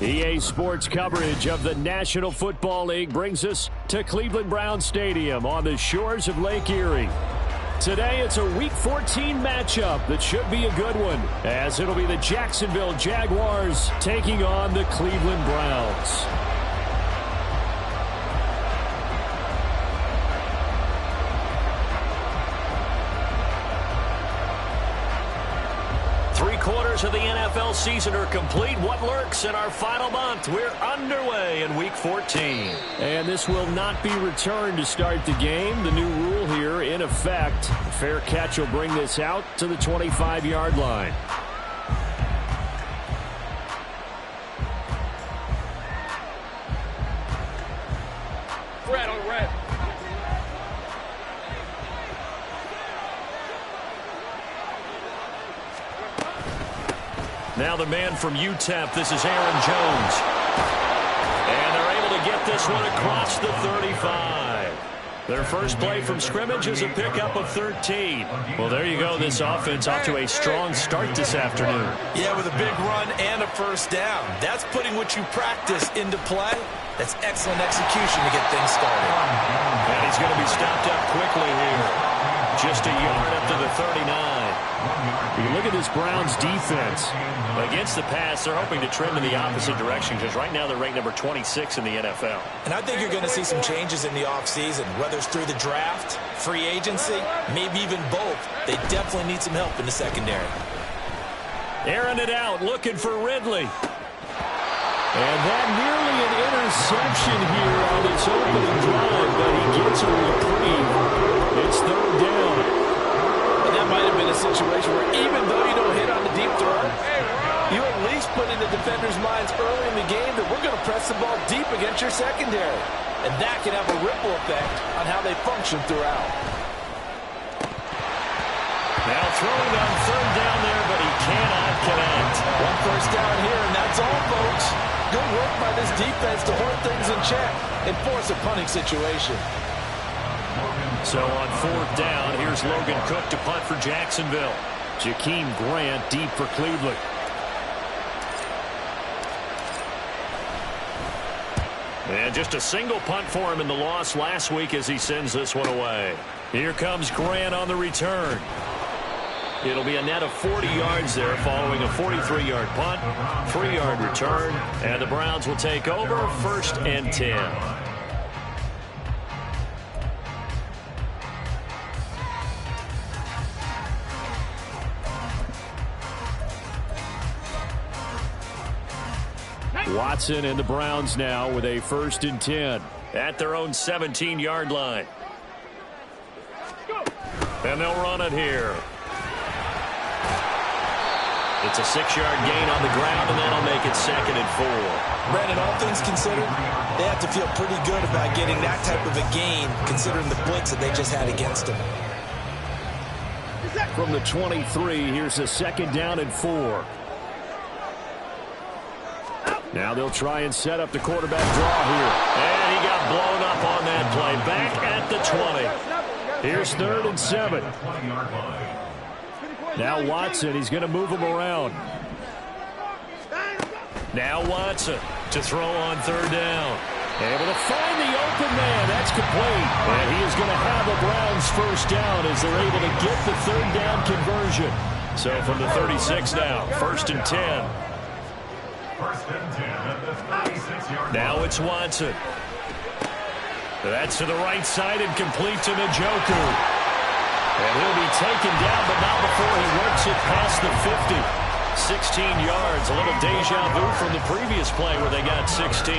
EA Sports coverage of the National Football League brings us to Cleveland Browns Stadium on the shores of Lake Erie. Today, it's a Week 14 matchup that should be a good one, as it'll be the Jacksonville Jaguars taking on the Cleveland Browns. Three-quarters of the NFL season are complete. What lurks in our final month? We're underway in Week 14. And this will not be returned to start the game. The new rule here in effect. A fair catch will bring this out to the 25-yard line. Red on red. Now the man from UTEP, this is Aaron Jones. And they're able to get this one across the 35. Their first play from scrimmage is a pickup of 13. Well, there you go. This offense off to a strong start this afternoon. Yeah, with a big run and a first down. That's putting what you practice into play. That's excellent execution to get things started. And he's going to be stopped up quickly here. Just a yard up to the 39. You look at this Browns defense. Against the pass, they're hoping to trend in the opposite direction because right now they're ranked number 26 in the NFL. And I think you're going to see some changes in the offseason, whether it's through the draft, free agency, maybe even both. They definitely need some help in the secondary. Airing it out, looking for Ridley. And that nearly an interception here on its opening drive, but he gets a reprieve. It's third down. And that might have been a situation where even though you don't hit on the deep throw, you at least put in the defenders' minds early in the game that we're going to press the ball deep against your secondary. And that can have a ripple effect on how they function throughout. Now throwing on third down there, but he cannot connect. One first down here, and that's all, folks. Good work by this defense to hold things in check and force a punting situation. So on fourth down, here's Logan Cook to punt for Jacksonville. Jakeem Grant deep for Cleveland. And just a single punt for him in the loss last week as he sends this one away. Here comes Grant on the return. It'll be a net of 40 yards there following a 43-yard punt, 3-yard return, and the Browns will take over first and 10. Watson and the Browns now with a first and 10 at their own 17-yard line. And they'll run it here. It's a 6-yard gain on the ground, and that'll make it second and 4. Brandon, all things considered, they have to feel pretty good about getting that type of a gain, considering the blitz that they just had against them. From the 23, here's a second down and 4. Now they'll try and set up the quarterback draw here. And he got blown up on that play. Back at the 20. Here's third and 7. Now Watson, he's going to move him around. Now Watson to throw on third down. Able to find the open man. That's complete. And he is going to have a Browns first down as they're able to get the third down conversion. So from the 36 now, first and 10. Now it's Watson. That's to the right side and complete to Njoku. And he'll be taken down, but not before he works it past the 50. 16 yards, a little deja vu from the previous play where they got 16.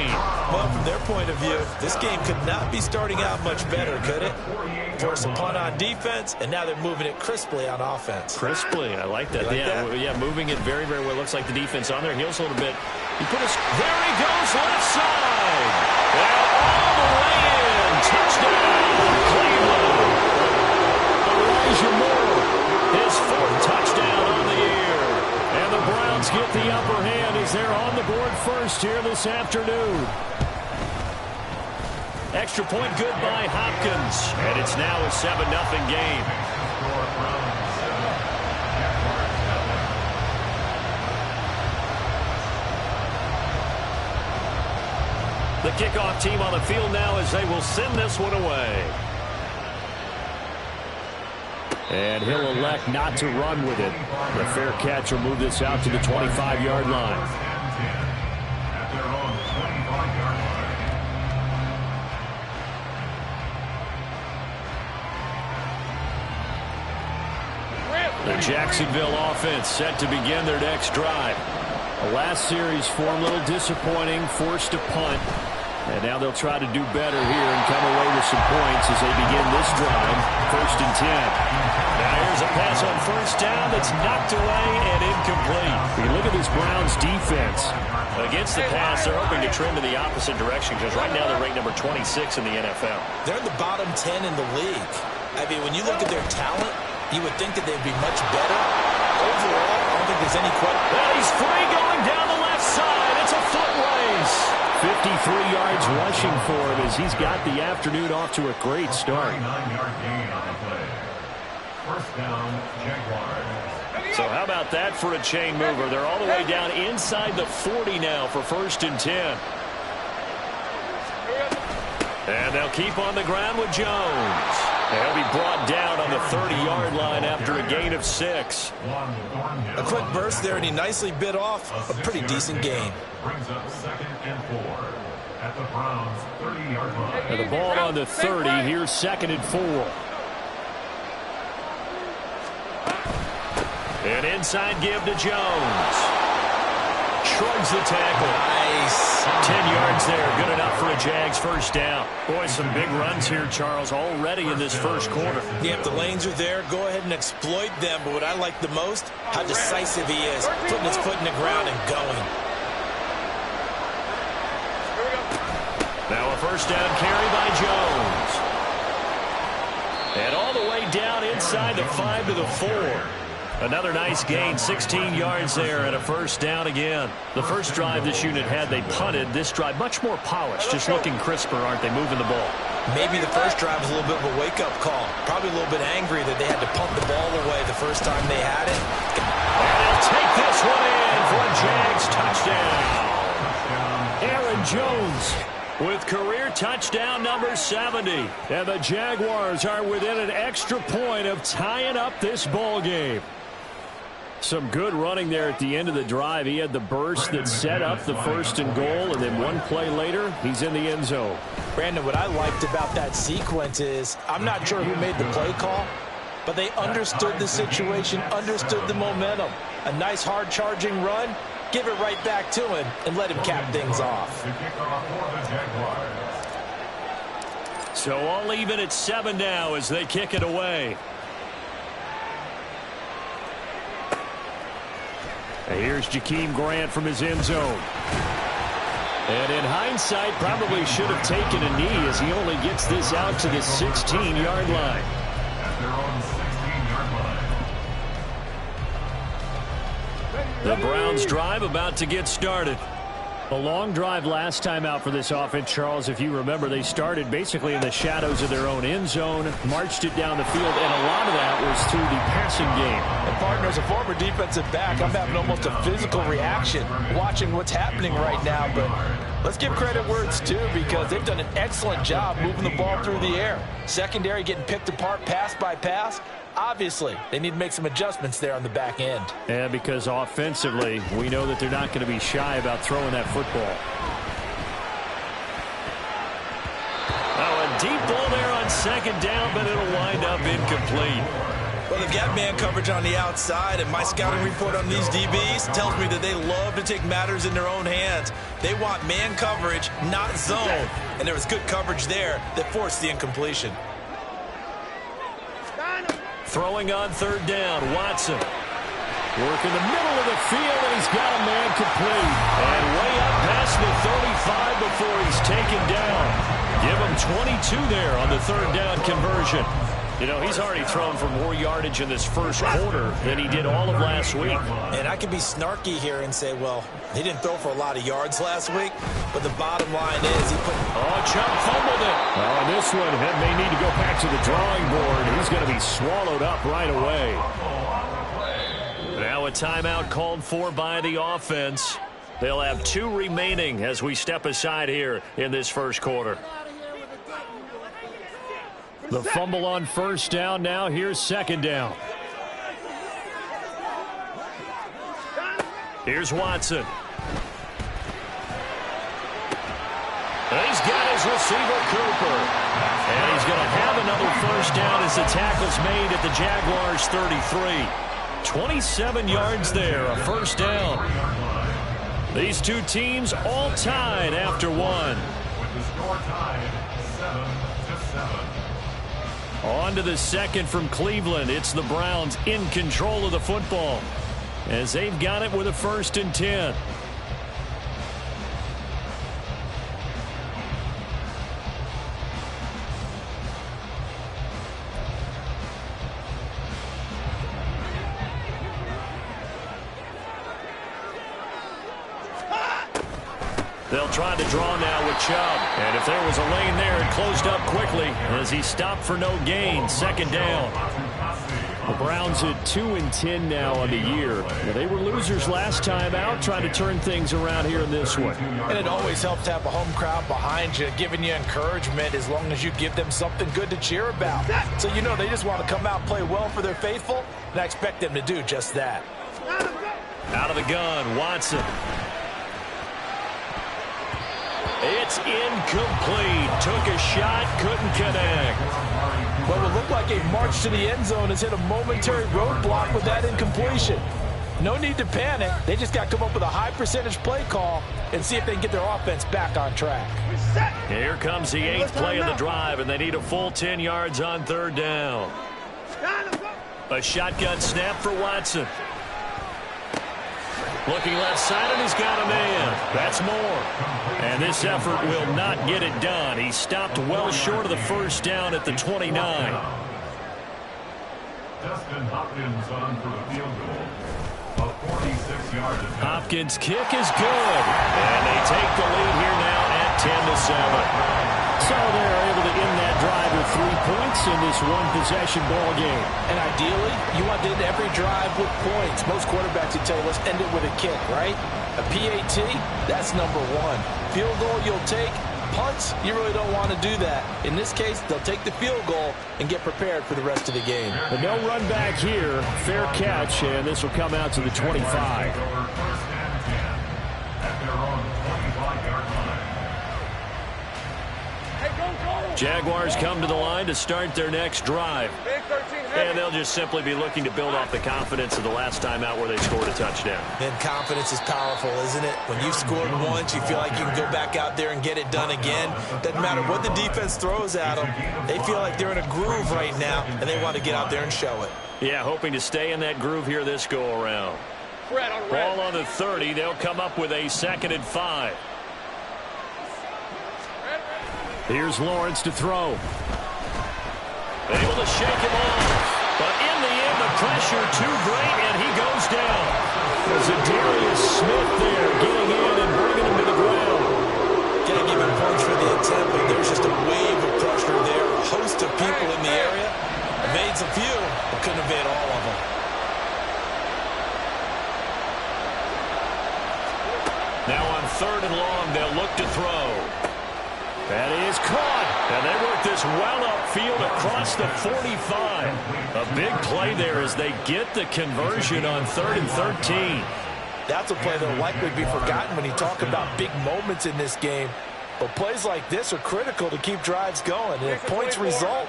Well, from their point of view, this game could not be starting out much better, could it? Force a punt on defense, and now they're moving it crisply on offense. Crisply, I like that. Yeah, moving it very, very well. Looks like the defense on their heels a little bit. There he goes, left side. And all the way in. Touchdown, Cleveland. Elijah Moore, his fourth touchdown on the year. And the Browns get the upper hand as they're on the board first here this afternoon. Extra point good by Hopkins. And it's now a 7-0 game. The kickoff team on the field now as they will send this one away. And he'll elect not to run with it. The fair catch will move this out to the 25-yard line. The Jacksonville offense set to begin their next drive. The last series for a little disappointing, forced a punt. And now they'll try to do better here and come away with some points as they begin this drive. 1st and 10. Now here's a pass on 1st down that's knocked away and incomplete. We look at this Browns defense. Against the pass, they're hoping to trend in the opposite direction because right now they're ranked number 26 in the NFL. They're in the bottom 10 in the league. I mean, when you look at their talent, you would think that they'd be much better. Overall, I don't think there's any question. Well, he's free going down the left side. It's a foot race. 53 yards rushing for him as he's got the afternoon off to a great start. 9-yard gain on the play. 1st down, Jaguars. So how about that for a chain mover? They're all the way down inside the 40 now for 1st and 10. And they'll keep on the ground with Jones. He'll be brought down on the 30-yard line after a gain of 6. A quick burst there, and he nicely bit off a pretty decent gain. Brings up 2nd and 4 at the Browns' 30-yard line. And the ball on the 30. Here's 2nd and 4. An inside give to Jones. Shrugs the tackle. Nice. 10 yards there. Good enough for a Jags 1st down. Boy, some big runs here, Charles, already in this 1st quarter. Yeah, if the lanes are there, go ahead and exploit them. But what I like the most, how decisive he is, putting his foot in the ground and going. Now a 1st down carry by Jones. And all the way down inside the 5 to the 4. Another nice gain, 16 yards there, and a 1st down again. The first drive this unit had, they punted. This drive, much more polished, just looking crisper, aren't they, moving the ball? Maybe the first drive was a little bit of a wake-up call. Probably a little bit angry that they had to punt the ball away the first time they had it. And they'll take this one in for a Jags touchdown. Aaron Jones with career touchdown number 70. And the Jaguars are within an extra point of tying up this ball game. Some good running there at the end of the drive. He had the burst that set up the 1st and goal, and then one play later, he's in the end zone. Brandon, what I liked about that sequence is, I'm not sure who made the play call, but they understood the situation, understood the momentum. A nice hard-charging run, give it right back to him, and let him cap things off. So all even at 7 now as they kick it away. Here's Jakeem Grant from his end zone. And in hindsight, probably should have taken a knee as he only gets this out to the 16-yard line. The Browns drive about to get started. A long drive last time out for this offense, Charles. If you remember, they started basically in the shadows of their own end zone, marched it down the field, and a lot of that was through the passing game. And partner, as a former defensive back, I'm having almost a physical reaction watching what's happening right now. But let's give credit where it's due because they've done an excellent job moving the ball through the air. Secondary getting picked apart pass by pass. Obviously, they need to make some adjustments there on the back end. And because offensively, we know that they're not going to be shy about throwing that football. Oh, a deep ball there on 2nd down, but it'll wind up incomplete. Well, they've got man coverage on the outside, and my scouting report on these DBs tells me that they love to take matters in their own hands. They want man coverage, not zone. And there was good coverage there that forced the incompletion. Throwing on 3rd down, Watson. Work in the middle of the field, and he's got a man complete. And way up past the 35 before he's taken down. Give him 22 there on the 3rd down conversion. You know, he's already thrown for more yardage in this 1st quarter than he did all of last week. And I could be snarky here and say, well, he didn't throw for a lot of yards last week, but the bottom line is he put... Oh, Chubb fumbled it. Oh, this one may need to go back to the drawing board. He's going to be swallowed up right away. Now a timeout called for by the offense. They'll have 2 remaining as we step aside here in this first quarter. The fumble on first down now. Here's second down. Here's Watson. And he's got his receiver, Cooper. And he's going to have another first down as the tackle's made at the Jaguars' 33. 27 yards there, a first down. These two teams all tied after one. With the score tied 7-7. On to the second from Cleveland. It's the Browns in control of the football as they've got it with a 1st and 10. They'll try to draw now with Chubb. And if there was a lane there, it closed up quickly as he stopped for no gain. Second down. The Browns at 2-10 now on the year. Now, they were losers last time out, trying to turn things around here in this one. And it always helps to have a home crowd behind you, giving you encouragement as long as you give them something good to cheer about. So you know they just want to come out and play well for their faithful, and I expect them to do just that. Out of the gun, Watson. It's incomplete. Took a shot, couldn't connect. What would look like a march to the end zone has hit a momentary roadblock with that incompletion. No need to panic. They just got to come up with a high percentage play call and see if they can get their offense back on track. Here comes the 8th play of the drive, and they need a full 10 yards on 3rd down. A shotgun snap for Watson. Looking left side, and he's got a man. That's more. And this effort will not get it done. He stopped well short of the first down at the 29. Dustin Hopkins on for the field goal. A 46-yard attempt. Hopkins' kick is good. And they take the lead here now at 10-7. So they're able to end that drive with 3 points in this one-possession ball game. And ideally, you want to end every drive with points. Most quarterbacks would tell you, let's end it with a kick, right? A PAT, that's number 1. Field goal, you'll take. Punts, you really don't want to do that. In this case, they'll take the field goal and get prepared for the rest of the game. But no run back here. Fair catch, and this will come out to the 25. First and 10 at their own 25-yard line. Jaguars come to the line to start their next drive. And they'll just simply be looking to build off the confidence of the last time out where they scored a touchdown. And confidence is powerful, isn't it? When you've scored once, you feel like you can go back out there and get it done again. Doesn't matter what the defense throws at them. They feel like they're in a groove right now, and they want to get out there and show it. Yeah, hoping to stay in that groove here this go-around. Ball on the 30. They'll come up with a 2nd and 5. Here's Lawrence to throw. Able to shake him off. But in the end, the pressure too great, and he goes down. There's a Darius Smith there getting in and bringing him to the ground. Can't give him points for the attempt, but there's just a wave of pressure there. A host of people in the area. Evades a few, but couldn't evade all of them. Now on 3rd and long, they'll look to throw. That is caught. And they work this well upfield across the 45. A big play there as they get the conversion on 3rd and 13. That's a play that will likely be forgotten when you talk about big moments in this game. But plays like this are critical to keep drives going. And if points result,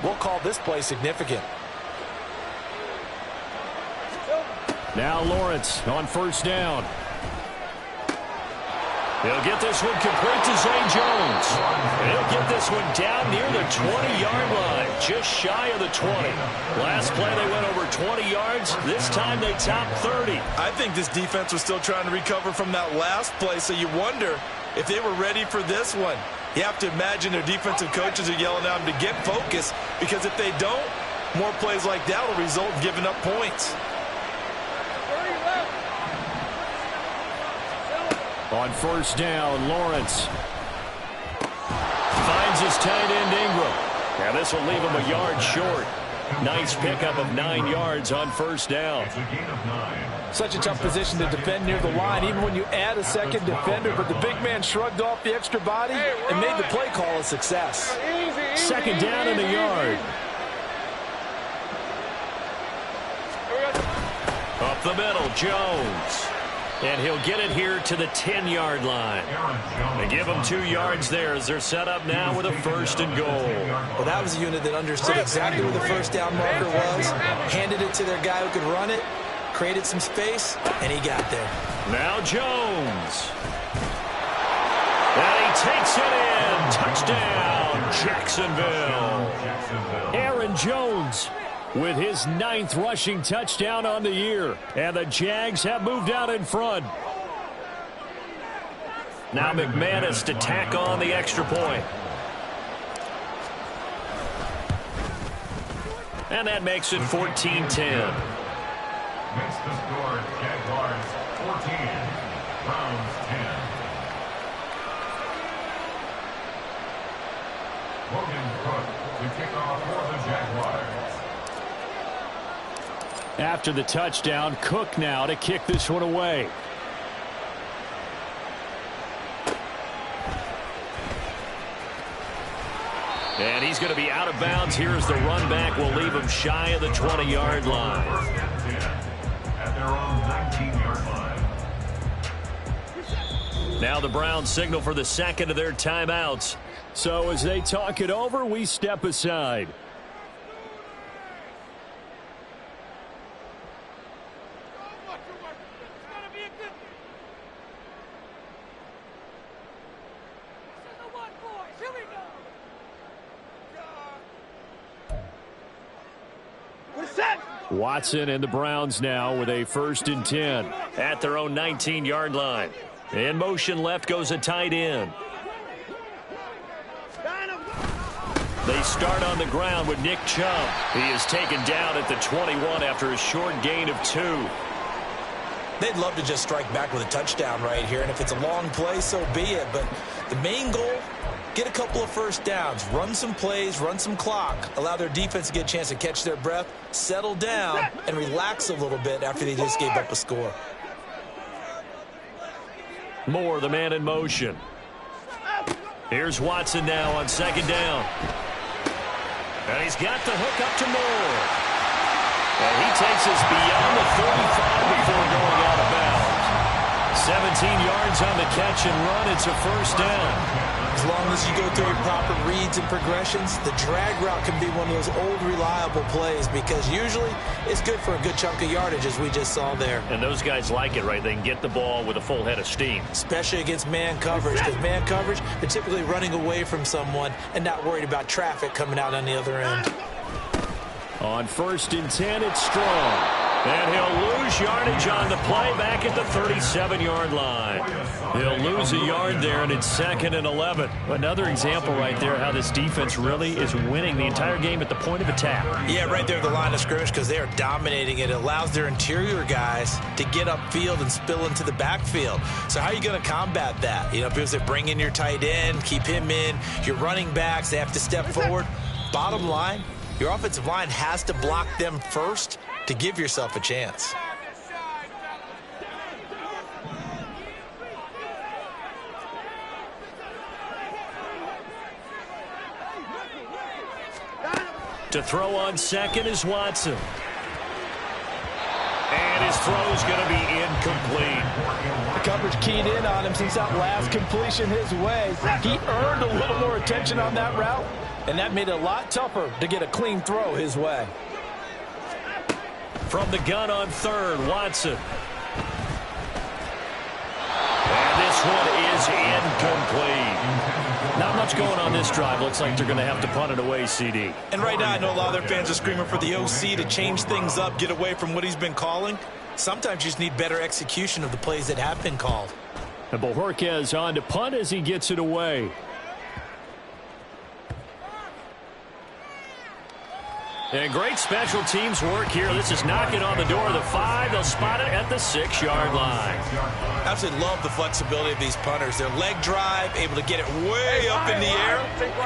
we'll call this play significant. Now Lawrence on 1st down. He'll get this one complete to Zay Jones. And he'll get this one down near the 20-yard line, just shy of the 20. Last play they went over 20 yards. This time they topped 30. I think this defense was still trying to recover from that last play, so you wonder if they were ready for this one. You have to imagine their defensive coaches are yelling at them to get focused, because if they don't, more plays like that will result in giving up points. On 1st down, Lawrence finds his tight end Ingram. Now this will leave him a yard short. Nice pickup of 9 yards on 1st down. It's a gain of 9. Such a tough position to defend near the line, even when you add a second defender. But the big man shrugged off the extra body and made the play call a success. Second down and a yard. Up the middle, Jones. And he'll get it here to the 10-yard line. They give him 2 yards there as they're set up now with a 1st and goal. Well, that was a unit that understood exactly where the first down marker was, handed it to their guy who could run it, created some space, and he got there. Now Jones. And he takes it in. Touchdown, Jacksonville. Aaron Jones with his 9th rushing touchdown on the year. And the Jags have moved out in front. Now McManus to tack on the extra point. And that makes it 14-10. Makes the score Jaguars 14, Browns 10. Logan Cook to kick off for the Jaguars. After the touchdown, Cook now to kick this one away. And he's going to be out of bounds. Here's the run back. Will leave him shy of the 20-yard line. At their own 19-yard line. Now the Browns signal for the second of their timeouts. So as they talk it over, we step aside. Watson and the Browns now with a 1st and 10. At their own 19-yard line. In motion left goes a tight end. They start on the ground with Nick Chubb. He is taken down at the 21 after a short gain of 2. They'd love to just strike back with a touchdown right here, and if it's a long play, so be it. But the main goal, get a couple of first downs, run some plays, run some clock, allow their defense to get a chance to catch their breath, settle down, and relax a little bit after they just gave up a score. Moore, the man in motion. Here's Watson now on 2nd down. And he's got the hook up to Moore. And he takes us beyond the 35 before going out of bounds. 17 yards on the catch and run. It's a 1st down. As long as you go through your proper reads and progressions, the drag route can be one of those old reliable plays because usually it's good for a good chunk of yardage as we just saw there. And those guys like it, right? They can get the ball with a full head of steam. Especially against man coverage, because man coverage, they're typically running away from someone and not worried about traffic coming out on the other end. On 1st and 10, it's Strong. And he'll lose yardage on the play back at the 37-yard line. He'll lose a yard there, and it's 2nd and 11. Another example right there how this defense really is winning the entire game at the point of attack. Yeah, right there at the line of scrimmage because they are dominating it. It allows their interior guys to get upfield and spill into the backfield. So how are you going to combat that? You know, because they bring in your tight end, keep him in. Your running backs, they have to step forward. Bottom line, your offensive line has to block them first to give yourself a chance. To throw on 2nd is Watson. And his throw's going to be incomplete. The coverage keyed in on him since that last completion his way. He earned a little more attention on that route, and that made it a lot tougher to get a clean throw his way. From the gun on 3rd, Watson. And this one is incomplete. Not much going on this drive. Looks like they're going to have to punt it away, CD. And right now, I know a lot of their fans are screaming for the OC to change things up, get away from what he's been calling. Sometimes you just need better execution of the plays that have been called. And Bojorquez on to punt as he gets it away. And great special teams work here. This is knocking on the door of the 5. They'll spot it at the 6-yard line. Absolutely love the flexibility of these punters. Their leg drive, able to get it way up in the air,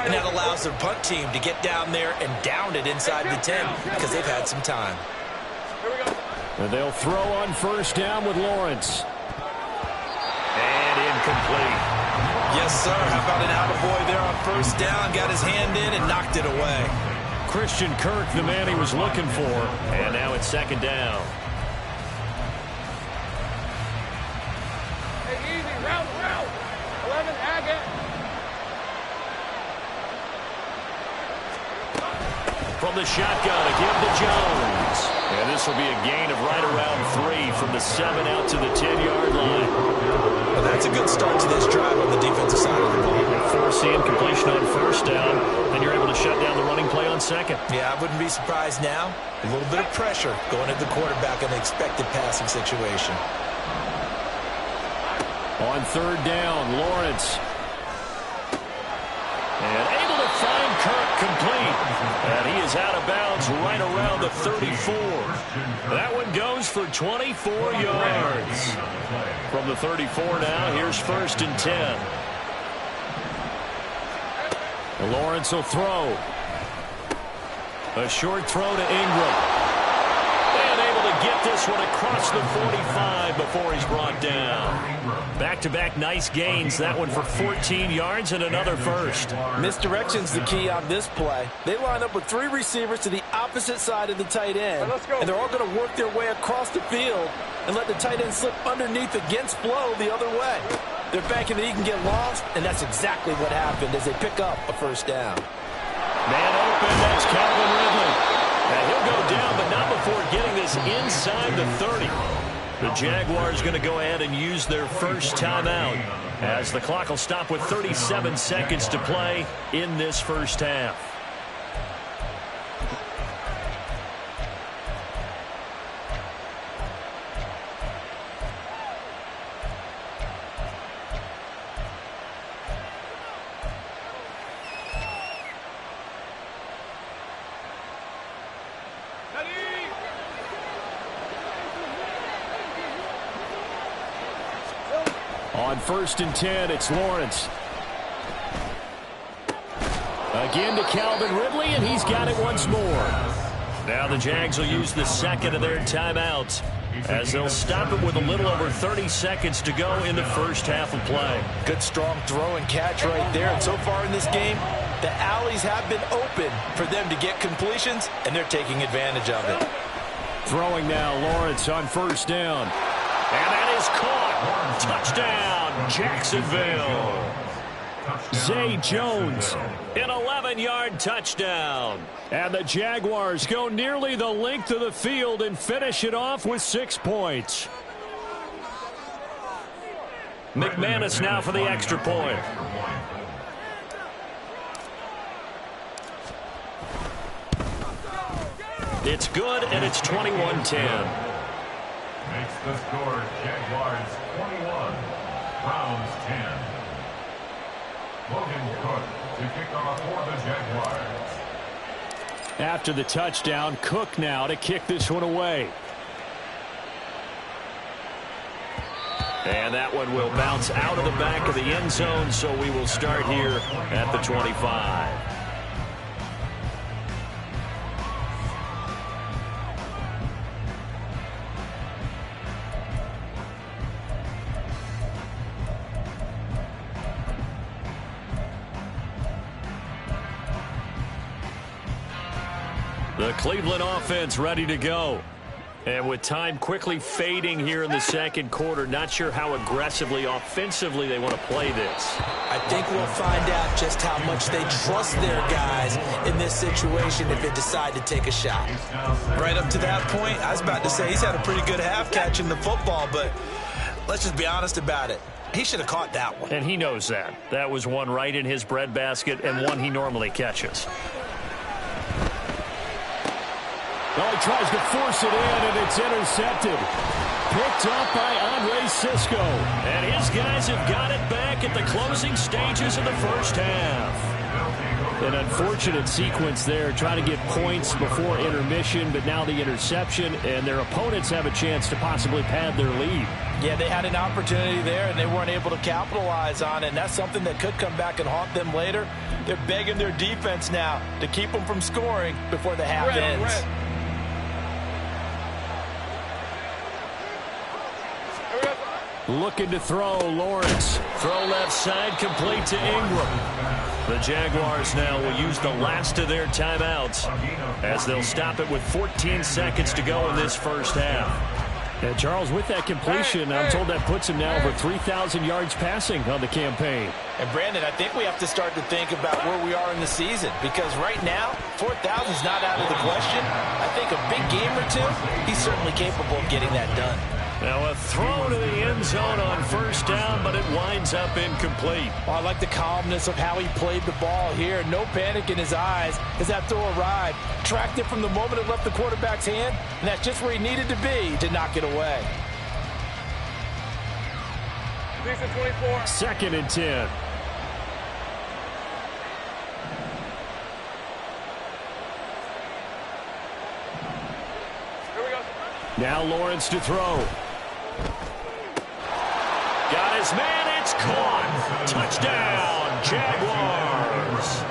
and that allows their punt team to get down there and down it inside the 10 because they've had some time. And they'll throw on first down with Lawrence. And incomplete. Yes, sir. How about an attaboy there on first down? Got his hand in and knocked it away. Christian Kirk, the man he was looking for. And now it's second down. Hey, easy. Route. 11, Agate. From the shotgun, a give to Jones. And this will be a gain of right around 3 from the 7 out to the 10-yard line. Well, that's a good start to this drive on the defensive side of the ball. Forcing completion on first down, then you're able to shut down the running play on second. Yeah, I wouldn't be surprised now. A little bit of pressure going at the quarterback in the expected passing situation. On third down, Lawrence. And able to find Kirk complete. And he is out of bounds right around the 34. That one goes for 24 yards. From the 34 now, here's first and 10. Lawrence will throw. A short throw to Ingram. And able to get this one across the 45 before he's brought down. Back-to-back nice gains. That one for 14 yards and another first. Misdirection's the key on this play. They line up with 3 receivers to the opposite side of the tight end. And they're all going to work their way across the field and let the tight end slip underneath against flow the other way. They're banking that he can get lost, and that's exactly what happened as they pick up a first down. Man open, that's Calvin Ridley. And he'll go down, but not before getting this inside the 30. The Jaguars going to go ahead and use their first timeout as the clock will stop with 37 seconds to play in this first half. On first and 10, it's Lawrence. Again to Calvin Ridley, and he's got it once more. Now the Jags will use the second of their timeouts as they'll stop it with a little over 30 seconds to go in the first half of play. Good strong throw and catch right there. And so far in this game, the alleys have been open for them to get completions, and they're taking advantage of it. Throwing now, Lawrence on first down. And that is caught. Touchdown, Jacksonville. Zay Jones. An 11-yard touchdown. And the Jaguars go nearly the length of the field and finish it off with 6 points. McManus now for the extra point. It's good, and it's 21-10. Makes the score Jaguars 21, Browns 10. Logan Cook to kick off for the Jaguars. After the touchdown, Cook now to kick this one away. And that one will bounce out of the back of the end zone, so we will start here at the 25. The Cleveland offense ready to go. And with time quickly fading here in the second quarter, not sure how aggressively, offensively they want to play this. I think we'll find out just how much they trust their guys in this situation if they decide to take a shot. Right up to that point, I was about to say he's had a pretty good half catching the football, but let's just be honest about it. He should have caught that one. And he knows that. That was one right in his breadbasket and one he normally catches. Well, he tries to force it in, and it's intercepted. Picked up by Andre Cisco. And his guys have got it back at the closing stages of the first half. An unfortunate sequence there, trying to get points before intermission, but now the interception, and their opponents have a chance to possibly pad their lead. Yeah, they had an opportunity there, and they weren't able to capitalize on it, and that's something that could come back and haunt them later. They're begging their defense now to keep them from scoring before the half ends. Looking to throw, Lawrence. Throw left side, complete to Ingram. The Jaguars now will use the last of their timeouts as they'll stop it with 14 seconds to go in this first half. And Charles, with that completion, I'm told that puts him now over 3,000 yards passing on the campaign. And Brandon, I think we have to start to think about where we are in the season, because right now, 4,000 is not out of the question. I think a big game or two, he's certainly capable of getting that done. Now a throw to the end zone on first down, but it winds up incomplete. Well, I like the calmness of how he played the ball here. No panic in his eyes as that throw arrived. Tracked it from the moment it left the quarterback's hand, and that's just where he needed to be to knock it away. 24. 2nd and 10. Here we go. Now Lawrence to throw. Got his man, it's caught. Touchdown, Jaguars.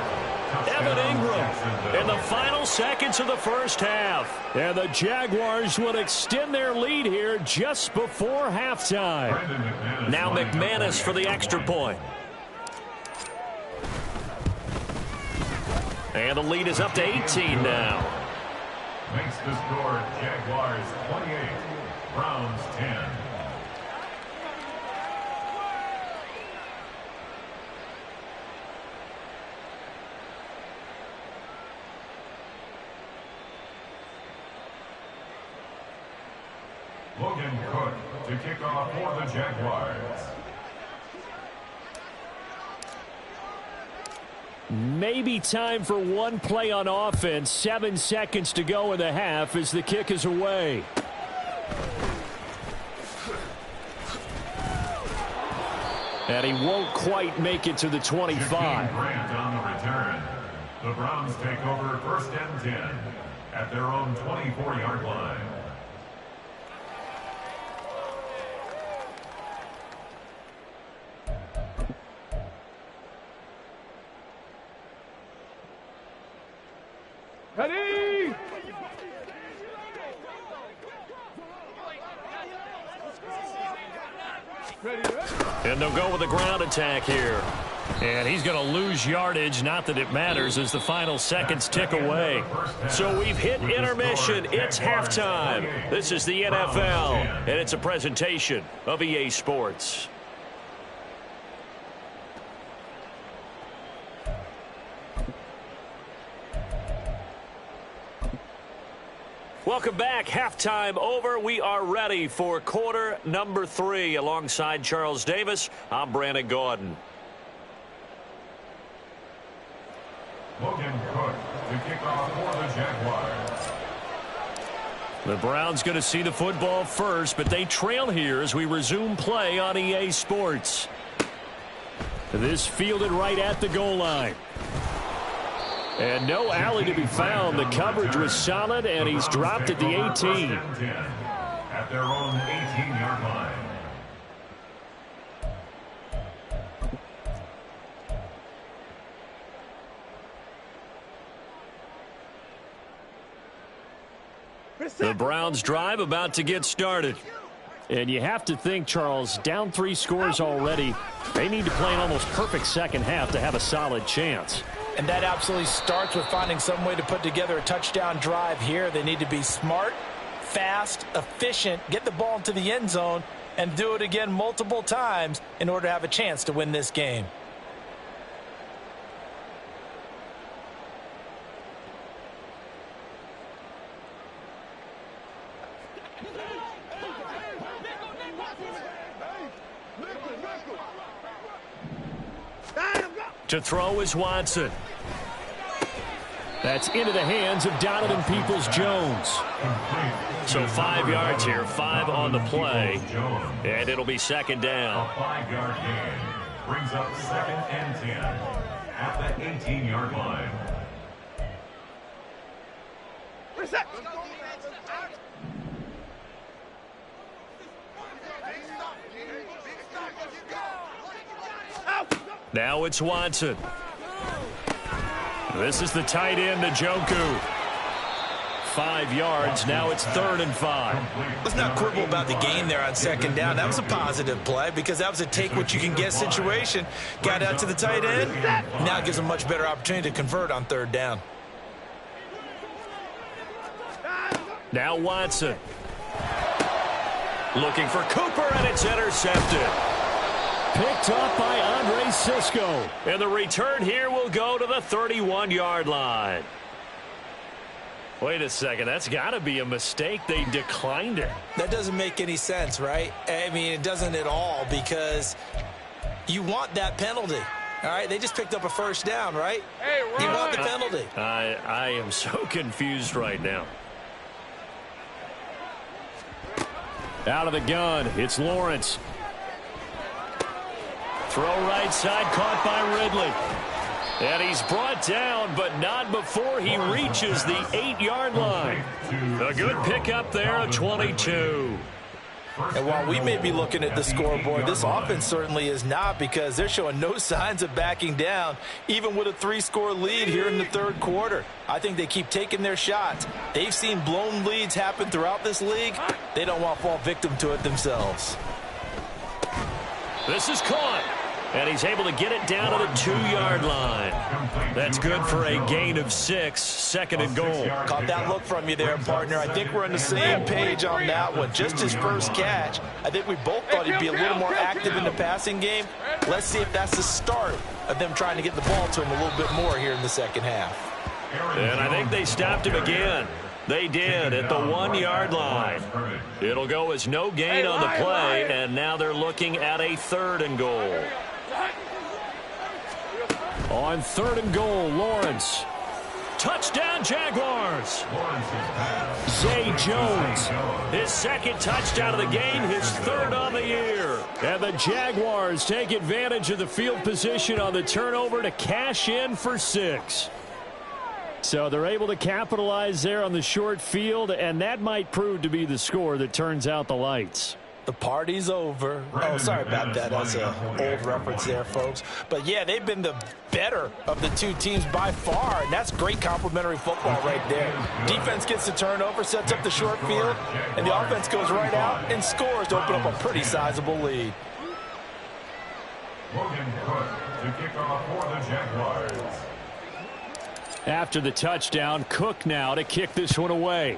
Evan Ingram in the final seconds of the first half. And the Jaguars will extend their lead here just before halftime. Now McManus for the extra point. And the lead is up to 18 now. Makes the score Jaguars 28, Browns 10. Logan Cook to kick off for the Jaguars. Maybe time for one play on offense. 7 seconds to go in the half as the kick is away. And he won't quite make it to the 25. Grant on the return. The Browns take over 1st and 10 at their own 24-yard line. Ready? And they'll go with a ground attack here. And he's going to lose yardage. Not that it matters as the final seconds tick away. So we've hit intermission. It's halftime. This is the NFL, and it's a presentation of EA Sports. Welcome back. Halftime over. We are ready for quarter number 3. Alongside Charles Davis, I'm Brandon Gaudin. Logan Cook to kick off for the Jaguars. The Browns going to see the football first, but they trail here as we resume play on EA Sports. This fielded right at the goal line. And no alley to be found. The coverage was solid, and he's dropped at the 18. At their own 18-yard line. The Browns drive about to get started. And you have to think, Charles, down 3 scores already. They need to play an almost perfect second half to have a solid chance. And that absolutely starts with finding some way to put together a touchdown drive here. They need to be smart, fast, efficient, get the ball into the end zone, and do it again multiple times in order to have a chance to win this game. To throw is Watson. That's into the hands of Donovan Peoples-Jones. So 5 yards here, 5 on the play, and it'll be second down. A 5-yard gain brings up 2nd and 10 at the 18-yard line. Now it's Watson. This is the tight end, Njoku. 5 yards. Now it's 3rd and 5. Let's not quibble about the gain there on 2nd down. That was a positive play because that was a take-what-you-can-get situation. Got out to the tight end. Now it gives a much better opportunity to convert on 3rd down. Now Watson. Looking for Cooper, and it's intercepted. Picked up by Andre Cisco. And the return here will go to the 31-yard line. Wait a second. That's got to be a mistake. They declined it. That doesn't make any sense, right? I mean, it doesn't at all because you want that penalty. All right, they just picked up a 1st down, right? Hey, you want the penalty. I am so confused right now. Out of the gun, it's Lawrence. Throw right side, caught by Ridley. And he's brought down, but not before he reaches the 8-yard line. A good pickup there of 22. And while we may be looking at the scoreboard, this offense certainly is not because they're showing no signs of backing down, even with a 3-score lead here in the 3rd quarter. I think they keep taking their shots. They've seen blown leads happen throughout this league. They don't want to fall victim to it themselves. This is caught. And he's able to get it down to the 2-yard line. That's good for a gain of 6, 2nd and goal. Caught that look from you there, partner. I think we're on the same page on that one. Just his first catch. I think we both thought he'd be a little more active in the passing game. Let's see if that's the start of them trying to get the ball to him a little bit more here in the 2nd half. And I think they stopped him again. They did at the 1-yard line. It'll go as no gain on the play, and now they're looking at a 3rd and goal. On 3rd and goal, Lawrence. Touchdown, Jaguars. Zay Jones, his 2nd touchdown of the game, his 3rd on the year. And the Jaguars take advantage of the field position on the turnover to cash in for 6. So they're able to capitalize there on the short field, and that might prove to be the score that turns out the lights. The party's over. Oh, sorry about that. That's an old reference there, folks. But, yeah, they've been the better of the 2 teams by far, and that's great complimentary football right there. Defense gets the turnover, sets up the short field, and the offense goes right out and scores to open up a pretty sizable lead. Logan Cook to kick off for the Jaguars. After the touchdown, Cook now to kick this one away.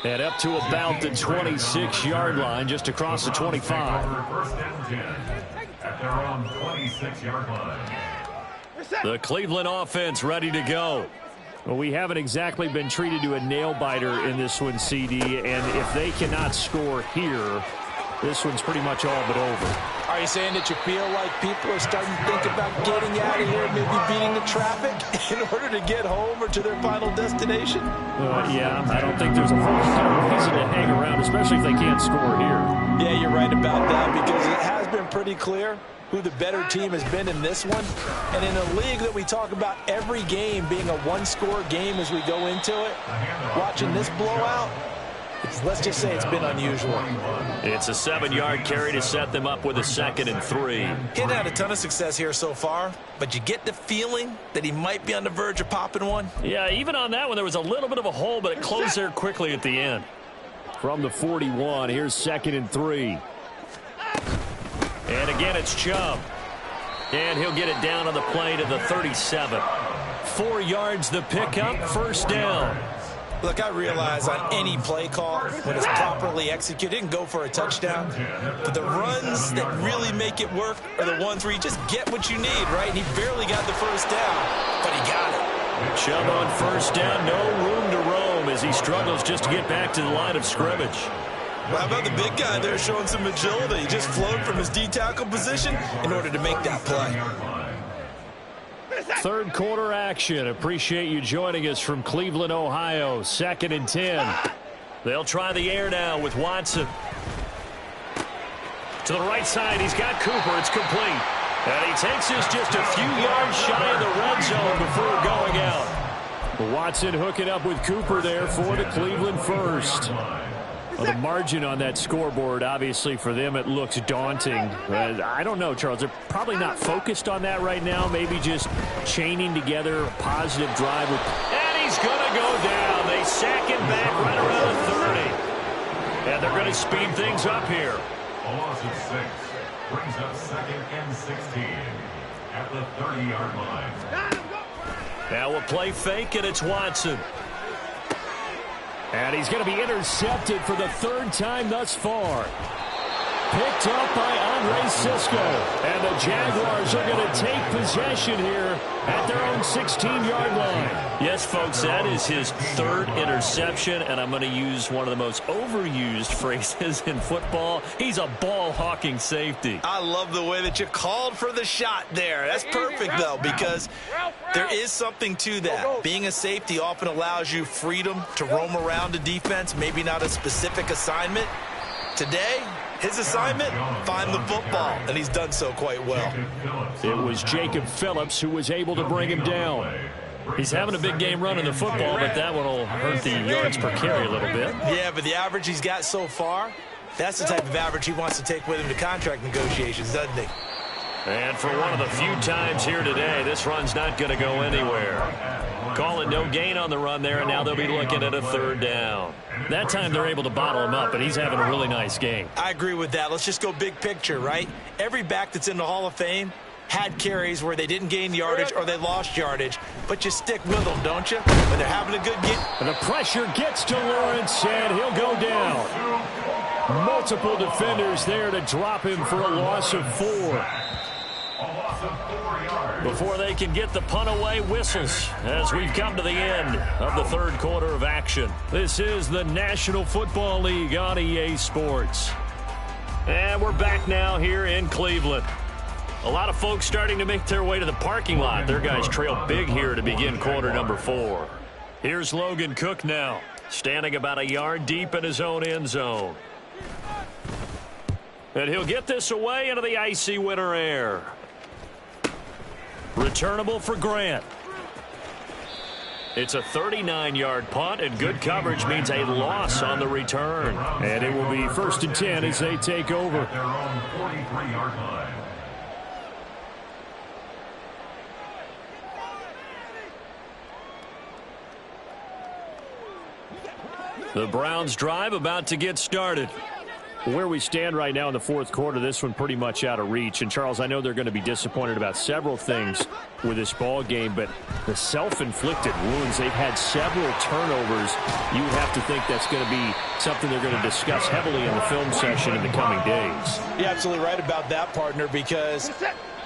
And up to about the 26-yard line, just across the 25. 1st and 10 at their own 26-yard line. The Cleveland offense ready to go. Well, we haven't exactly been treated to a nail-biter in this one, CD, and if they cannot score here, this one's pretty much all but over. Are you saying that you feel like people are starting to think about getting out of here, maybe beating the traffic in order to get home or to their final destination? Yeah, I don't think there's a whole lot of reason to hang around, especially if they can't score here. Yeah, you're right about that because it has been pretty clear who the better team has been in this one. And in a league that we talk about every game being a 1-score game as we go into it, watching this blowout, let's just say it's been unusual. It's a 7-yard carry to set them up with a 2nd and 3. He hadn't had a ton of success here so far, but you get the feeling that he might be on the verge of popping one. Yeah, even on that one, there was a little bit of a hole, but it closed there quickly at the end. From the 41, here's 2nd and 3. And again, it's Chubb. And he'll get it down on the play to the 37. 4 yards the pickup, 1st down. Look, I realize on any play call, when it's properly executed, it can go for a touchdown. But the runs that really make it work are the ones where you just get what you need, right? And he barely got the 1st down, but he got it. Chubb on 1st down, no room to roam as he struggles just to get back to the line of scrimmage. Well, how about the big guy there showing some agility? He just flowed from his D-tackle position in order to make that play. 3rd quarter action. Appreciate you joining us from Cleveland, Ohio. 2nd and 10. They'll try the air now with Watson. To the right side, he's got Cooper. It's complete. And he takes this just a few yards shy of the red zone before going out. Watson hooking up with Cooper there for the Cleveland 1st. Well, the margin on that scoreboard, obviously for them it looks daunting. I don't know, Charles. They're probably not focused on that right now. Maybe just chaining together a positive drive. And he's going to go down. They sack him back right around the 30. And they're going to speed things up here. A loss of 6 brings up 2nd and 16 at the 30-yard line. Now we'll play fake, and it's Watson. And he's going to be intercepted for the 3rd time thus far. Picked up by Andre Cisco. And the Jaguars are going to take possession here at their own 16-yard line. Yes, folks, that is his 3rd interception, and I'm going to use one of the most overused phrases in football. He's a ball-hawking safety. I love the way that you called for the shot there. That's perfect, though, because there is something to that. Being a safety often allows you freedom to roam around a defense, maybe not a specific assignment. Today, his assignment, find the football, and he's done so quite well. It was Jacob Phillips who was able to bring him down. He's having a big game running the football, but that one will hurt the yards per carry a little bit. Yeah, but the average he's got so far, that's the type of average he wants to take with him to contract negotiations, doesn't he? And for one of the few times here today, this run's not going to go anywhere. Call it no gain on the run there, and now they'll be looking at a 3rd down. That time they're able to bottle him up, but he's having a really nice game. I agree with that. Let's just go big picture, right? Every back that's in the Hall of Fame had carries where they didn't gain yardage or they lost yardage, but you stick with them, don't you? When they're having a good game. And the pressure gets to Lawrence, and he'll go down. Multiple defenders there to drop him for a loss of 4. Before they can get the punt away, whistles as we've come to the end of the 3rd quarter of action. This is the National Football League on EA Sports. And we're back now here in Cleveland. A lot of folks starting to make their way to the parking lot. Their guys trail big here to begin quarter number 4. Here's Logan Cook now, standing about a yard deep in his own end zone. And he'll get this away into the icy winter air. Returnable for Grant. It's a 39-yard punt, and good coverage means a loss on the return. And it will be 1st and 10 as they take over. At their own 43-yard line. The Browns drive about to get started. Where we stand right now in the 4th quarter, this one pretty much out of reach. And, Charles, I know they're going to be disappointed about several things with this ball game, but the self-inflicted wounds, they've had several turnovers. You have to think that's going to be something they're going to discuss heavily in the film session in the coming days. You're absolutely right about that, partner, because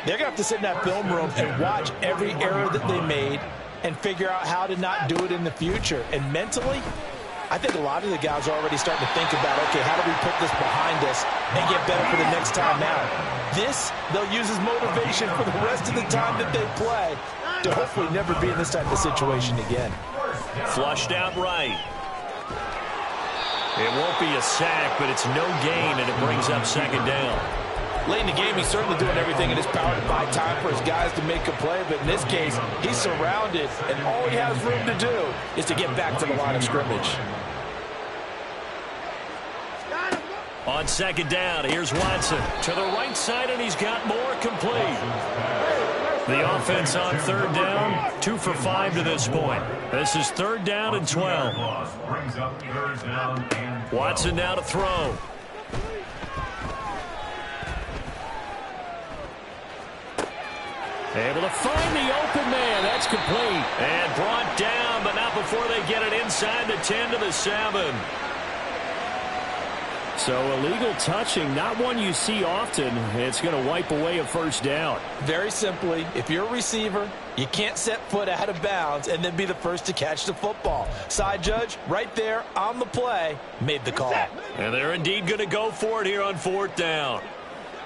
they're going to have to sit in that film room and watch every error that they made and figure out how to not do it in the future. And mentally, I think a lot of the guys are already starting to think about, okay, how do we put this behind us and get better for the next time out? This, they'll use as motivation for the rest of the time that they play to hopefully never be in this type of situation again. Flushed out right. It won't be a sack, but it's no gain, and it brings up 2nd down. Late in the game, he's certainly doing everything in his power to buy time for his guys to make a play, but in this case, he's surrounded, and all he has room to do is to get back to the line of scrimmage. On 2nd down, here's Watson to the right side, and he's got more complete. The offense on 3rd down, 2 for 5 to this point. This is 3rd down and 12. Watson now to throw. Able to find the open man. That's complete. And brought down, but not before they get it inside the 10 to the 7. So illegal touching, not one you see often. It's going to wipe away a 1st down. Very simply, if you're a receiver, you can't set foot out of bounds and then be the first to catch the football. Side judge, right there on the play, made the call. And they're indeed going to go for it here on 4th down.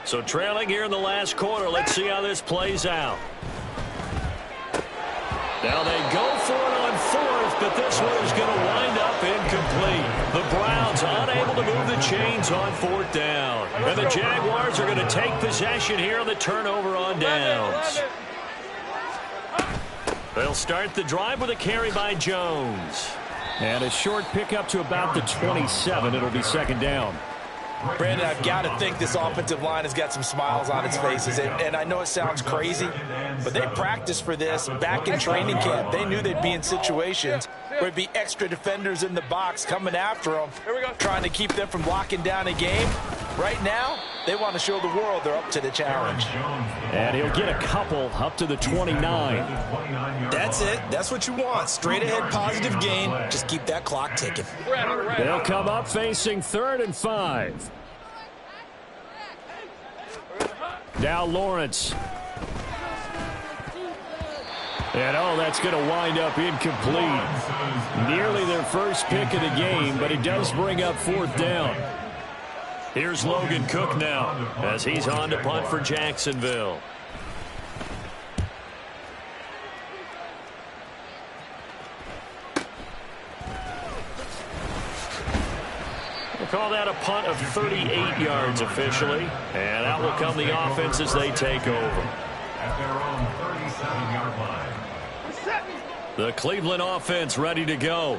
So trailing here in the last quarter, let's see how this plays out. Now they go for it on 4th, but this one is going to wind up incomplete. The Browns unable to move the chains on 4th down. And the Jaguars are going to take possession here on the turnover on downs. They'll start the drive with a carry by Jones. And a short pickup to about the 27. It'll be second down. Brandon, I've got to think this offensive line has got some smiles on its faces. And I know it sounds crazy, but they practiced for this back in training camp. They knew they'd be in situations where it'd be extra defenders in the box coming after them, trying to keep them from locking down a game. Right now, they want to show the world they're up to the challenge. And he'll get a couple up to the 29. That's it. That's what you want. Straight ahead positive gain. Just keep that clock ticking. They'll come up facing 3rd and 5. Now Lawrence. And that's going to wind up incomplete. Nearly their first pick of the game, but it does bring up 4th down. Here's Logan Cook now as he's on to punt for Jacksonville. We'll call that a punt of 38 yards officially. And out will come the offense as they take over. At their own 37-yard line. The Cleveland offense ready to go.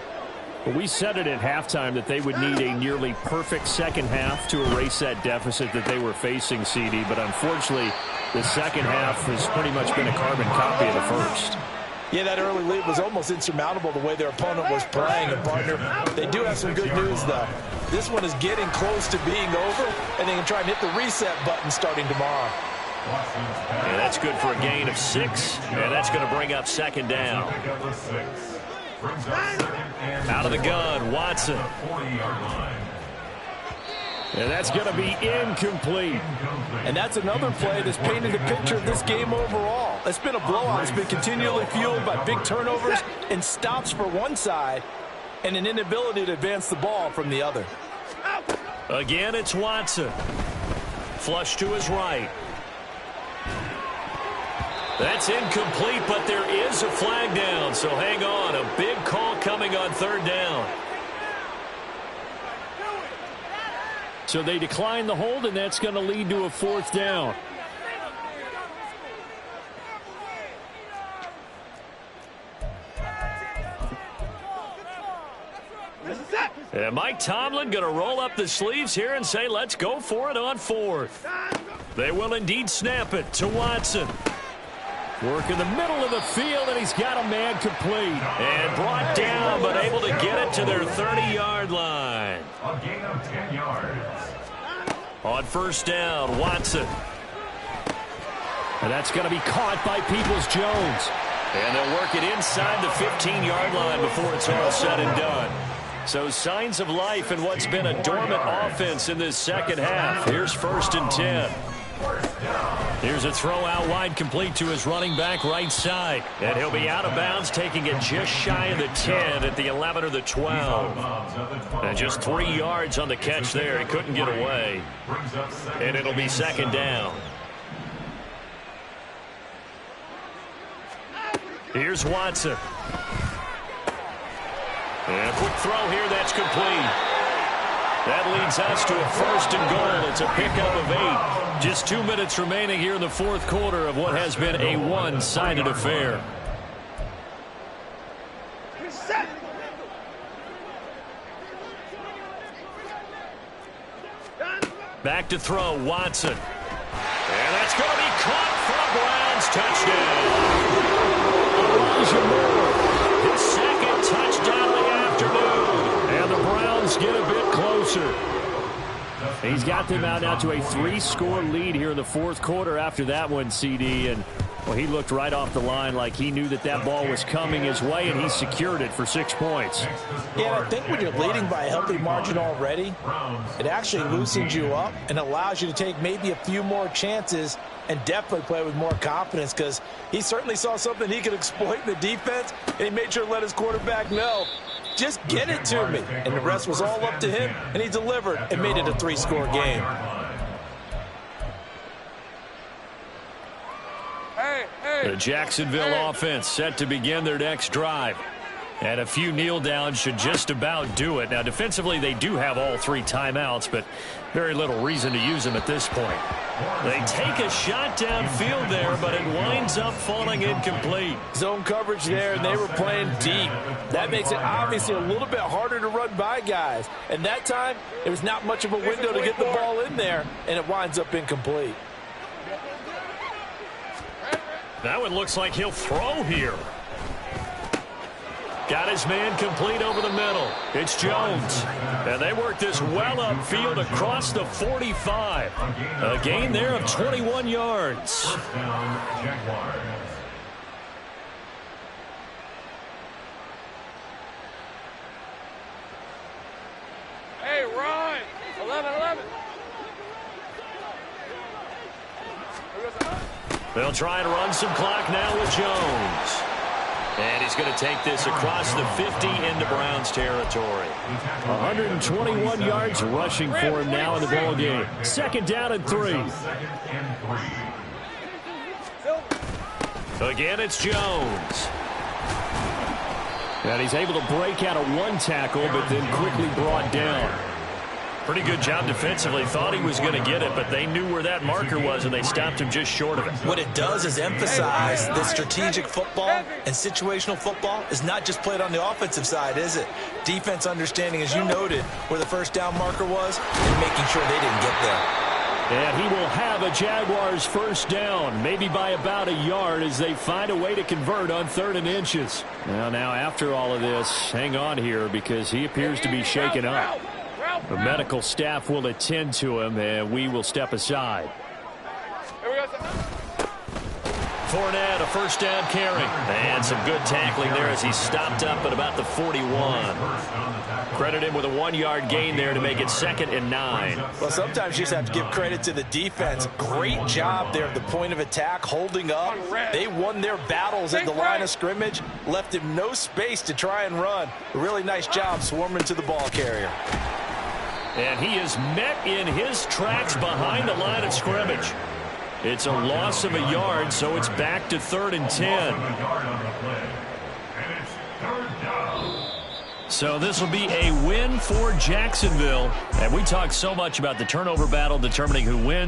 We said it at halftime that they would need a nearly perfect second half to erase that deficit that they were facing, CD. But unfortunately, the second half has pretty much been a carbon copy of the first. Yeah, that early lead was almost insurmountable the way their opponent was playing. And, partner, they do have some good news, though. This one is getting close to being over, and they can try and hit the reset button starting tomorrow. And that's good for a gain of 6, and that's going to bring up second down. Out of the gun, Watson. And that's going to be incomplete. And that's another play that's painted the picture of this game overall. It's been a blowout. It's been continually fueled by big turnovers and stops for one side and an inability to advance the ball from the other. Again, it's Watson. Flush to his right. That's incomplete, but there is a flag down, so hang on. A big call coming on 3rd down. So they decline the hold, and that's going to lead to a 4th down. And Mike Tomlin going to roll up the sleeves here and say, let's go for it on 4th. They will indeed snap it to Watson. Work in the middle of the field, and he's got a man complete. And brought down, but able to get it to their 30-yard line. A gain of 10 yards. On 1st down, Watson. And that's going to be caught by Peoples-Jones. And they'll work it inside the 15-yard line before it's all said and done. So signs of life in what's been a dormant offense in this second half. Here's 1st and 10. Here's a throw out wide, complete to his running back right side. And he'll be out of bounds, taking it just shy of the 10 at the 11 or the 12. And just 3 yards on the catch there. He couldn't get away. And it'll be second down. Here's Watson. And a quick throw here, that's complete. That leads us to a 1st and goal. It's a pickup of 8. Just 2 minutes remaining here in the 4th quarter of what has been a one-sided affair. Back to throw, Watson. And that's going to be caught for Browns touchdown. Elijah Moore, his second touchdown of the afternoon. And the Browns get a bit closer. He's got them out now to a 3-score lead here in the 4th quarter after that one, CD. And, well, he looked right off the line like he knew that that ball was coming his way, and he secured it for 6 points. Yeah, I think when you're leading by a healthy margin already, it actually loosens you up and allows you to take maybe a few more chances and definitely play with more confidence, because he certainly saw something he could exploit in the defense, and he made sure to let his quarterback know, just get it to me. And the rest was all up to him, and he delivered and made it a 3-score game. The Jacksonville offense set to begin their next drive. And a few kneel downs should just about do it. Now, defensively, they do have all 3 timeouts, but very little reason to use them at this point. They take a shot downfield there, but it winds up falling incomplete. Zone coverage there, and they were playing deep. That makes it obviously a little bit harder to run by guys. And that time, there was not much of a window to get the ball in there, and it winds up incomplete. That one looks like he'll throw here. Got his man complete over the middle. It's Jones. And they work this well upfield across the 45. A gain there of 21 yards. First down, Jaguars. Hey, Ryan. 11. They'll try and run some clock now with Jones. And he's going to take this across the 50 into Browns territory. 121 yards rushing for him now in the ball game. 2nd down and 3. Again, it's Jones. And he's able to break out of 1 tackle, but then quickly brought down. Pretty good job defensively. Thought he was going to get it, but they knew where that marker was, and they stopped him just short of it. What it does is emphasize that strategic football and situational football is not just played on the offensive side, is it? Defense understanding, as you noted, where the first down marker was and making sure they didn't get there. And he will have a Jaguars first down, maybe by about a yard as they find a way to convert on 3rd and inches. Now after all of this, hang on here because he appears to be shaken up. The medical staff will attend to him, and we will step aside. Fournette, a first down carry. And some good tackling there as he stopped up at about the 41. Credit him with a 1-yard gain there to make it 2nd and 9. Well, sometimes you just have to give credit to the defense. Great job there at the point of attack, holding up. They won their battles at the line of scrimmage, left him no space to try and run. A really nice job swarming to the ball carrier. And he is met in his tracks behind the line of scrimmage. It's a loss of a yard, so it's back to 3rd and 10. So this will be a win for Jacksonville. And we talked so much about the turnover battle determining who wins.